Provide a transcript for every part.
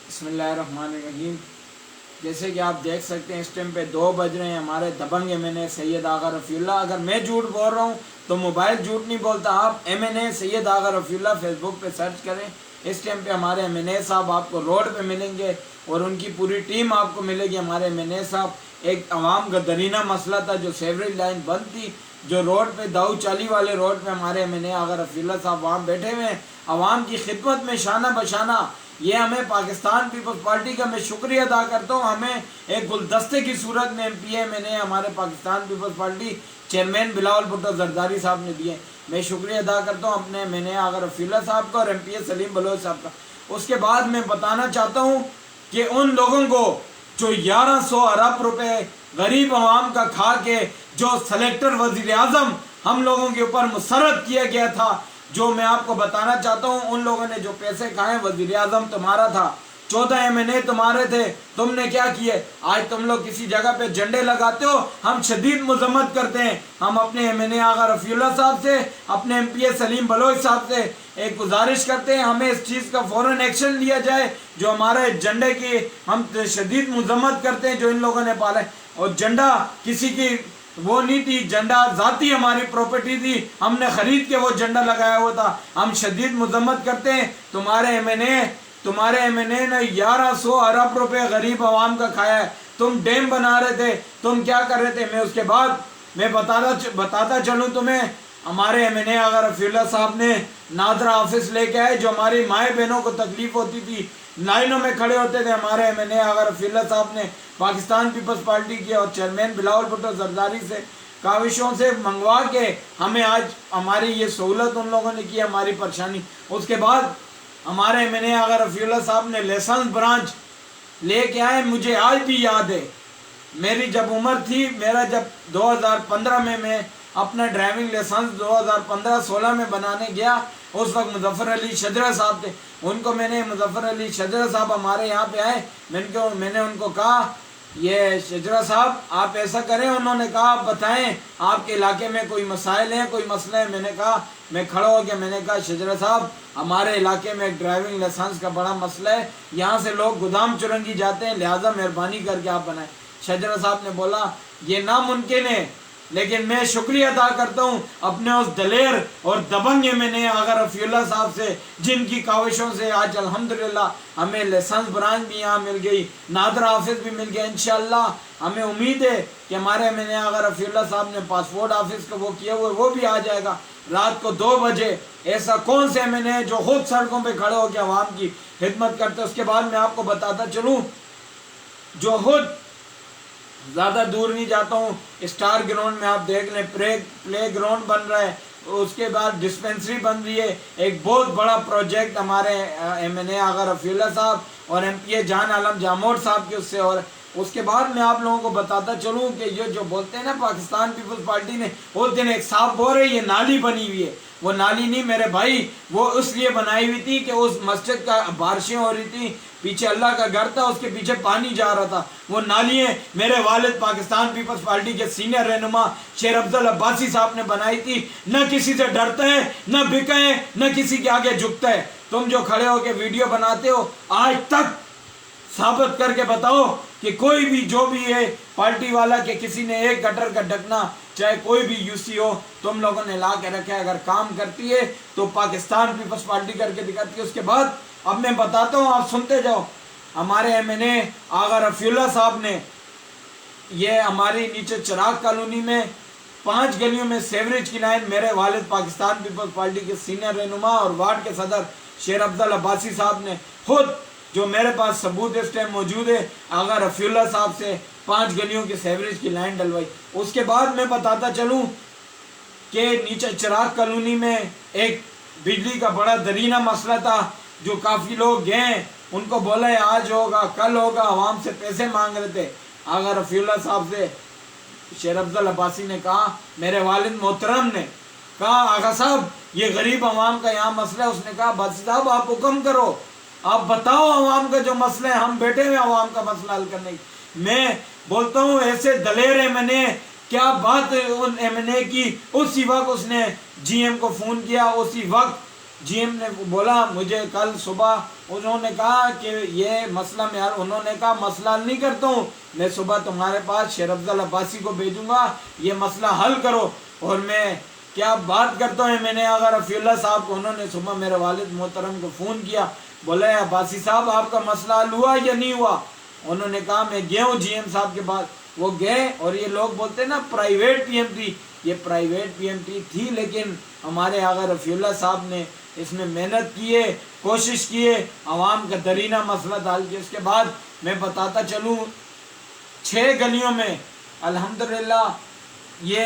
بسم اللہ الرحمن الرحیم۔ جیسے کہ آپ دیکھ سکتے ہیں اس ٹائم پہ 2 بج رہے ہیں، ہمارے دبنگ ایم این اے سید آغا رفیع اللہ، اگر میں جھوٹ بول رہا ہوں تو موبائل جھوٹ نہیں بولتا، آپ ایم این اے سید آغا رفیع اللہ فیس بک پہ سرچ کریں۔ اس ٹائم پہ ہمارے ایم این اے صاحب آپ کو روڈ پہ ملیں گے اور ان کی پوری ٹیم آپ کو ملے گی۔ ہمارے ایم این اے صاحب ایک عوام کا درینہ مسئلہ تھا، جو سیوریج لائن بند تھی، جو روڈ پہ داؤ چالی والے روڈ پہ ہمارے ایم این اے آغا رفیع اللہ صاحب وہاں بیٹھے ہوئے ہیں عوام کی خدمت میں شانہ بشانہ۔ یہ ہمیں پاکستان پیپلز پارٹی کا میں شکریہ ادا کرتا ہوں، ہمیں ایک گلدستے کی صورت میں ایم پی اے میں نے ہمارے Pakistan peoples party chairman Bilawal Bhutto Zardari صاحب نے دیے۔ میں شکریہ ادا کرتا ہوں اپنے میں نے آغا رفیع اللہ صاحب کا اور ایم پی اے سلیم بلوچ صاحب کا۔ اس کے بعد میں بتانا چاہتا ہوں کہ ان لوگوں کو جو 1100 ارب روپے غریب عوام کا کھا کے جو سلیکٹر وزیر اعظم ہم لوگوں کے اوپر مسرت کیا گیا تھا، جو میں آپ کو بتانا چاہتا ہوں، ان لوگوں نے جو پیسے کھائے، وزیر اعظم تمہارا تھا، 14 ایم این اے تمہارے تھے، تم نے کیا کیے؟ آج تم لوگ کسی جگہ پہ جھنڈے لگاتے ہو، ہم شدید مذمت کرتے ہیں۔ ہم اپنے ایم این اے آغا رفیع اللہ صاحب سے، اپنے ایم پی اے سلیم بلوچ صاحب سے ایک گزارش کرتے ہیں، ہمیں اس چیز کا فوراً ایکشن لیا جائے، جو ہمارے جھنڈے کی ہم شدید مذمت کرتے ہیں جو ان لوگوں نے پالا ہے۔ اور جھنڈا کسی کی وہ نہیں تھی، جھنڈا ذاتی ہماری پراپرٹی تھی، ہم نے خرید کے وہ جھنڈا لگایا ہوا تھا۔ ہم شدید مذمت کرتے ہیں، تمہارے ایم این اے نے 1100 ارب روپے غریب عوام کا کھایا ہے۔ تم ڈیم بنا رہے تھے، تم کیا کر رہے تھے؟ میں اس کے بعد میں بتاتا چلوں تمہیں، ہمارے ایم این اے آغا رفیع اللہ صاحب نے نادرا آفس لے کے آئے، جو ہماری مائیں بہنوں کو تکلیف ہوتی تھی، لائنوں میں کھڑے ہوتے تھے، ہمارے ایم این اے آغا رفیع اللہ صاحب نے پاکستان پیپلز پارٹی کی اور چیئرمین بلاول بھٹو زرداری سے کاوشوں سے منگوا کے ہمیں آج ہماری یہ سہولت ان لوگوں نے کی، ہماری پریشانی۔ اس کے بعد ہمارے ایم این اے آغا رفیع اللہ صاحب نے لائسنس برانچ لے کے آئے۔ مجھے آج بھی یاد ہے، میری جب عمر تھی، میرا جب 2015 میں اپنا ڈرائیونگ لائسنس 2015-16 میں بنانے گیا، اس وقت مظفر علی شجرہ صاحب تھے، مظفر علی شجرہ صاحب ہمارے یہاں پہ آئے، میں نے ان کو کہا، یہ شجرہ صاحب آپ ایسا کریں، انہوں نے کہا آپ بتائیں آپ کے علاقے میں کوئی مسائل ہیں، کوئی مسئلہ ہے؟ میں نے کہا، میں کھڑا ہو گیا، میں نے کہا شجرہ صاحب ہمارے علاقے میں ایک ڈرائیونگ لائسنس کا بڑا مسئلہ ہے، یہاں سے لوگ گودام چرنگی جاتے ہیں، لہٰذا مہربانی کر کے آپ بنائیں۔ شجرہ صاحب نے بولا یہ ناممکن ہے، لیکن میں شکریہ ادا کرتا ہوں اپنے اس دلیر اور دبنگ ایم این اے آغا رفیع اللہ صاحب سے، جن کی کاوشوں سے آج الحمدللہ ہمیں لائسنس برانچ بھی یہاں مل گئی، نادرا آفس بھی مل گیا۔ انشاءاللہ ہمیں امید ہے کہ ہمارے ایم این اے آغا رفیع اللہ صاحب نے پاسپورٹ آفس کا وہ کیا ہوا ہے، وہ بھی آ جائے گا رات کو 2 بجے۔ ایسا کون سے ایم این اے جو خود سڑکوں پہ کھڑے ہو کے عوام کی خدمت کرتے؟ اس کے بعد میں آپ کو بتاتا چلوں، جو خود زیادہ دور نہیں جاتا ہوں، اسٹار گراؤنڈ میں آپ دیکھ لیں، پلے گراؤنڈ بن رہا ہے، اس کے بعد ڈسپینسری بن رہی ہے، ایک بہت بڑا پروجیکٹ ہمارے ایم این اے آغا رفیع اللہ صاحب اور ایم پی اے جان عالم جامور صاحب کی اس سے۔ اور اس کے بعد میں آپ لوگوں کو بتاتا چلوں کہ یہ جو بولتے ہیں نا پاکستان پیپلز پارٹی نے، اس دن ایک صاحب بول رہے یہ نالی بنی ہوئی ہے، وہ نالی نہیں میرے بھائی، وہ اس لیے بنائی ہوئی تھی کہ اس مسجد کا بارشیں ہو رہی تھی، پیچھے اللہ کا گھر تھا، اس کے پیچھے پانی جا رہا تھا، وہ نالیاں میرے والد پاکستان پیپلز پارٹی کے سینئر رہنما شیر افضل عباسی صاحب نے بنائی تھی۔ نہ کسی سے ڈرتا ہے، نہ بکا ہے، نہ کسی کے آگے جھکتا ہے۔ تم جو کھڑے ہو کے ویڈیو بناتے ہو، آج تک ثابت کر کے بتاؤ کہ کوئی بھی جو بھی ہے پارٹی والا کہ کسی نے ایک گٹر کا ڈھکنا، چاہے کوئی بھی یو سی ہو، تم لوگوں نے لا کے رکھا ہے۔ اگر کام کرتی ہے تو پاکستان پیپلز پارٹی کر کے دکھاتی ہے۔ اس کے بعد اب میں بتاتا ہوں، آپ سنتے جاؤ۔ ہمارے ایم این اے آغا رفیع اللہ صاحب نے یہ ہماری نیچے چراغ کالونی میں 5 گلیوں میں سیوریج کی لائن، میرے والد پاکستان پیپلز پارٹی کے سینئر رہنما اور وارڈ کے صدر شیر افضل عباسی صاحب نے خود، جو میرے پاس ثبوت اس ٹائم موجود ہے، آغا رفیع اللہ صاحب سے 5 گلیوں کی سیوریج کی لائن ڈلوائی۔ اس کے بعد میں بتاتا چلوں کہ نیچے چراغ کالونی میں ایک بجلی کا بڑا درینہ مسئلہ تھا، جو کافی لوگ گئے، ان کو بولا ہے آج ہوگا کل ہوگا، عوام سے پیسے مانگ رہے تھے۔ آغا رفیع اللہ صاحب سے شیر افضل عباسی نے کہا، میرے والد محترم نے کہا آغا صاحب یہ غریب عوام کا یہاں مسئلہ ہے۔ اس نے کہا عباسی صاحب آپ حکم کرو، آپ بتاؤ عوام کا جو مسئلہ ہے، ہم بیٹھے ہوئے عوام کا مسئلہ حل کرنے کی۔ میں بولتا ہوں ایسے دلیر ایم این اے، کیا بات ان ایم این اے کی، اسی وقت اس نے جی ایم کو فون کیا، اسی وقت جی ایم نے بولا مجھے کل صبح انہوں نے کہا کہ یہ مسئلہ میں انہوں نے کہا مسئلہ حل نہیں کرتا ہوں میں صبح تمہارے پاس شیر افضل عباسی کو بھیجوں گا یہ مسئلہ حل کرو اور میں کیا بات کرتا ہوں میں نے اگر رفیع اللہ صاحب کو انہوں نے صبح میرے والد محترم کو فون کیا بولے عباسی صاحب آپ کا مسئلہ حل ہوا یا نہیں ہوا انہوں نے کہا میں گیا ہوں جی ایم صاحب کے پاس وہ گئے اور یہ لوگ بولتے ہیں نا پرائیویٹ پی ایم ٹی یہ پرائیویٹ پی ایم ٹی تھی لیکن ہمارے آقا رفیع اللہ صاحب نے اس میں محنت کیے کوشش کیے عوام کا درینہ مسئلہ حل کیا اس کے بعد میں بتاتا چلوں 6 گلیوں میں الحمدللہ یہ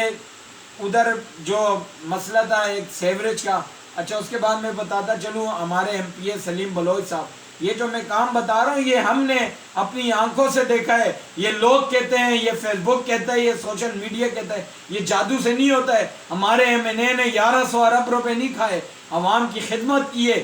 ادھر جو مسئلہ تھا ایک سیوریج کا اچھا اس کے بعد میں بتاتا چلوں ہمارے ایم پی اے سلیم بلوچ صاحب یہ جو میں کام بتا رہا ہوں یہ ہم نے اپنی آنکھوں سے دیکھا ہے یہ لوگ کہتے ہیں یہ فیس بک کہتا ہے یہ سوشل میڈیا کہتا ہے یہ جادو سے نہیں ہوتا ہے ہمارے ایم این اے نے 1100 ارب روپے نہیں کھائے عوام کی خدمت کیے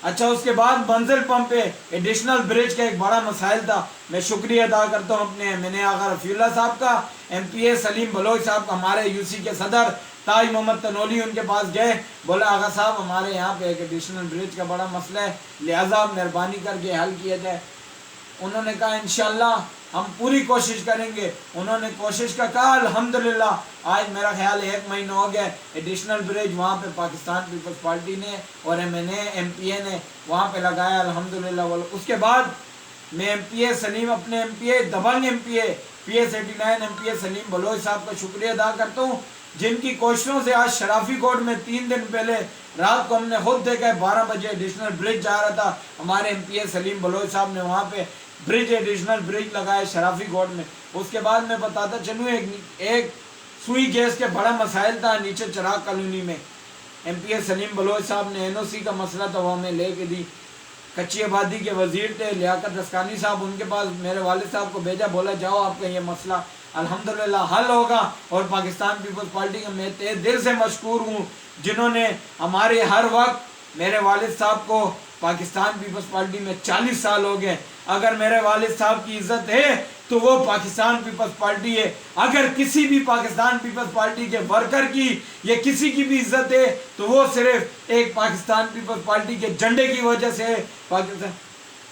اچھا اس کے بعد منزل پمپ پہ ایڈیشنل برج کا ایک بڑا مسائل تھا میں شکریہ ادا کرتا ہوں اپنے ایم این اے آقا رفیع اللہ صاحب کا ایم پی اے سلیم بلوچ صاحب کا ہمارے یو سی کے صدر تاج محمد تنولی ان کے پاس گئے بولا آقا صاحب ہمارے یہاں پہ ایک ایڈیشنل برج کا بڑا مسئلہ ہے لہٰذا مہربانی کر کے حل کیا جائے انہوں نے کہا انشاءاللہ ہم پوری کوشش کریں گے انہوں نے کوشش کا کہا الحمدللہ آج میرا خیال 1 مہینہ ہو گیا ایڈیشنل برج وہاں پہ پاکستان پیپلز پارٹی نے اور M N A M P A نے وہاں پہ لگایا الحمدللہ اس کے بعد میں ایم پی اے سلیم اپنے ایم پی اے دبنگ ایم پی اے پی ایس 89 ایم پی اے سلیم بلوچ صاحب کا شکریہ ادا کرتا ہوں جن کی کوششوں سے آج شرافی کوٹ میں 3 دن پہلے رات کو ہم نے خود دیکھا ہے 12 بجے ایڈیشنل برج جا رہا تھا ہمارے ایم پی اے سلیم بلوچ صاحب نے وہاں پہ برج ایڈیشنل برج لگائے شرافی کوٹ میں اس کے بعد میں بتاتا چلوں ایک سوئی گیس کے بڑا مسائل تھا نیچے چراغ کالونی میں ایم پی اے سلیم بلوچ صاحب نے این او سی کا مسئلہ تھا وہ ہمیں لے کے دی کچی آبادی کے وزیر تھے لیاقت اسکانی صاحب ان کے پاس میرے والد صاحب کو بھیجا بولا جاؤ آپ کا یہ مسئلہ الحمدللہ حل ہوگا اور پاکستان پیپلز پارٹی کا میں دل سے مشکور ہوں جنہوں نے ہمارے ہر وقت میرے والد صاحب کو پاکستان پیپلز پارٹی میں 40 سال ہو گئے اگر میرے والد صاحب کی عزت ہے تو وہ پاکستان پیپلز پارٹی ہے اگر کسی بھی پاکستان پیپلز پارٹی کے ورکر کی یا کسی کی بھی عزت ہے تو وہ صرف ایک پاکستان پیپلز پارٹی کے جھنڈے کی وجہ سے ہے پاکستان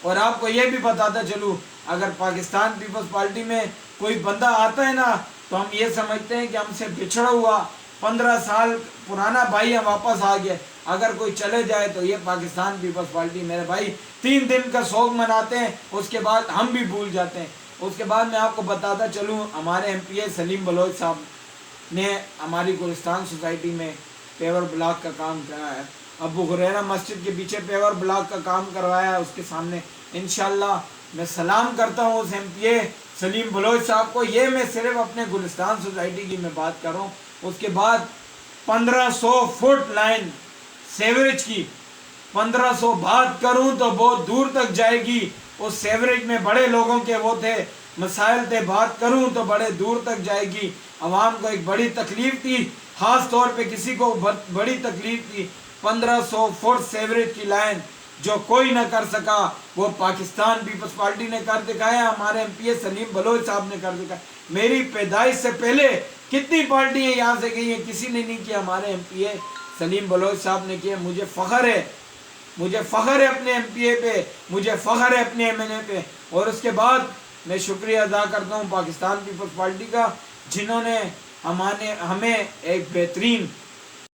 اور آپ کو یہ بھی بتاتا چلوں اگر پاکستان پیپلز پارٹی میں کوئی بندہ آتا ہے نا تو ہم یہ سمجھتے ہیں کہ ہم سے بچھڑا ہوا 15 سال پرانا بھائی ہم واپس آ گئے اگر کوئی چلے جائے تو یہ پاکستان پیپلز پارٹی میرے بھائی 3 دن کا سوگ مناتے ہیں اس کے بعد ہم بھی بھول جاتے ہیں اس کے بعد میں آپ کو بتاتا چلوں ہمارے ایم پی اے سلیم بلوچ صاحب نے ہماری گلستان سوسائٹی میں پیور بلاک کا کام کرایا ہے ابو ہریرہ مسجد کے پیچھے پیور بلاک کا کام کروایا ہے اس کے سامنے انشاءاللہ میں سلام کرتا ہوں اس ایم پی اے سلیم بلوچ صاحب کو یہ میں صرف اپنے گلستان سوسائٹی کی میں بات کر رہا ہوں اس کے بعد 1500 فٹ لائن سیوریج کی 1500 بات کروں تو بہت دور تک جائے گی اس سیوریج میں بڑے لوگوں کے وہ تھے مسائل تھے بات کروں تو بڑے دور تک جائے گی عوام کو ایک بڑی تکلیف تھی خاص طور پہ کسی کو بڑی تکلیف تھی 1500 فٹ سیوریج کی لائن جو کوئی نہ کر سکا وہ پاکستان پیپلز پارٹی نے کر دکھایا ہمارے ایم پی اے سلیم بلوچ صاحب نے کر دکھایا میری پیدائش سے پہلے کتنی پارٹیاں یہاں سے گئی ہیں کسی نے نہیں کیا ہمارے ایم پی اے سلیم بلوچ صاحب نے کیا مجھے فخر ہے اپنے ایم پی اے پہ مجھے فخر ہے اپنے ایم این اے پہ اور اس کے بعد میں شکریہ ادا کرتا ہوں پاکستان پیپلز پارٹی کا جنہوں نے ہمیں ایک بہترین